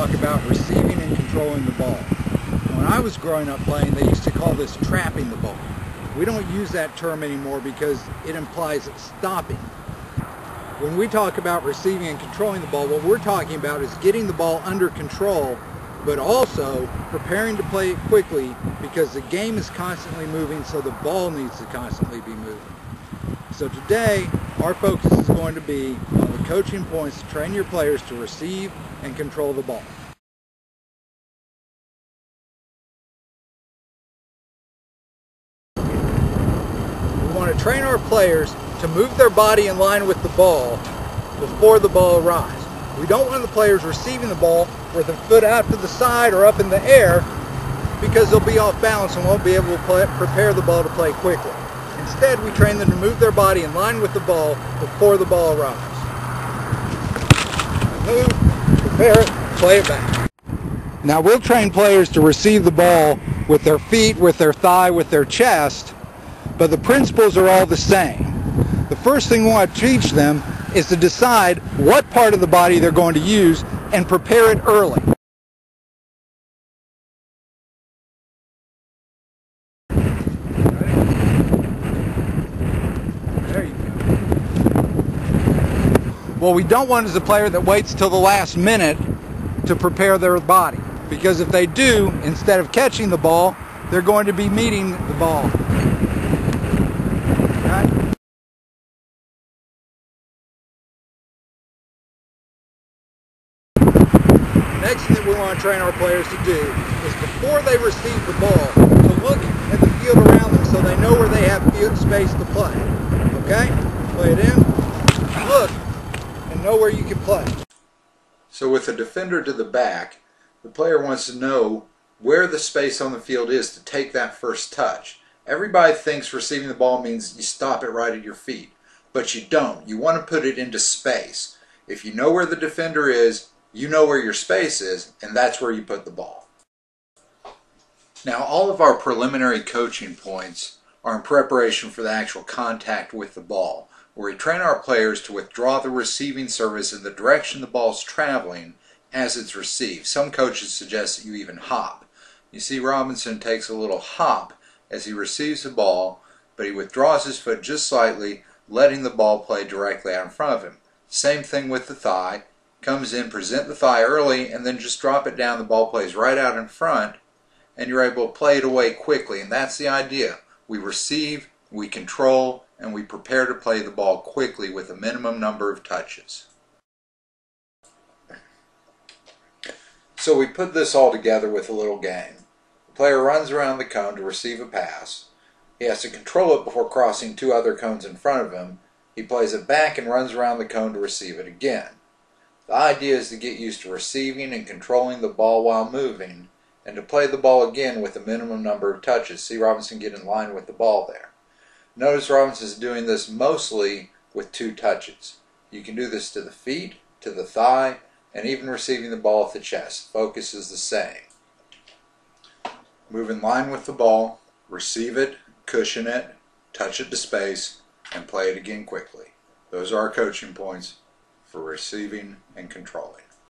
talk about receiving and controlling the ball. When I was growing up playing, they used to call this trapping the ball. We don't use that term anymore because it implies stopping. When we talk about receiving and controlling the ball, what we're talking about is getting the ball under control, but also preparing to play it quickly because the game is constantly moving, so the ball needs to constantly be moving. So today, our focus is going to be on the coaching points to train your players to receive and control the ball. We want to train our players to move their body in line with the ball before the ball arrives. We don't want the players receiving the ball with their foot out to the side or up in the air because they'll be off balance and won't be able to prepare the ball to play quickly. Instead, we train them to move their body in line with the ball before the ball arrives. Move, prepare it, play it back. Now we'll train players to receive the ball with their feet, with their thigh, with their chest, but the principles are all the same. The first thing we want to teach them is to decide what part of the body they're going to use and prepare it early. There you go. What we don't want is a player that waits till the last minute to prepare their body, because if they do, instead of catching the ball, they're going to be meeting the ball. Okay? Next thing that we want to train our players to do is before they receive the ball, to look at the field around them so they know where they have field space to play. Okay? Play it in, look, and know where you can play. So with the defender to the back, the player wants to know where the space on the field is to take that first touch. Everybody thinks receiving the ball means you stop it right at your feet, but you don't. You want to put it into space. If you know where the defender is, you know where your space is, and that's where you put the ball. Now, all of our preliminary coaching points are in preparation for the actual contact with the ball, where we train our players to withdraw the receiving service in the direction the ball's traveling as it's received. Some coaches suggest that you even hop. You see Robinson takes a little hop as he receives the ball, but he withdraws his foot just slightly, letting the ball play directly out in front of him. Same thing with the thigh. Comes in, present the thigh early, and then just drop it down. The ball plays right out in front, and you're able to play it away quickly. And that's the idea. We receive, we control, and we prepare to play the ball quickly with a minimum number of touches. So we put this all together with a little game. The player runs around the cone to receive a pass. He has to control it before crossing two other cones in front of him. He plays it back and runs around the cone to receive it again. The idea is to get used to receiving and controlling the ball while moving, and to play the ball again with a minimum number of touches. See Robinson get in line with the ball there. Notice Robinson is doing this mostly with 2 touches. You can do this to the feet, to the thigh, and even receiving the ball at the chest. Focus is the same. Move in line with the ball, receive it, cushion it, touch it to space, and play it again quickly. Those are our coaching points for receiving and controlling.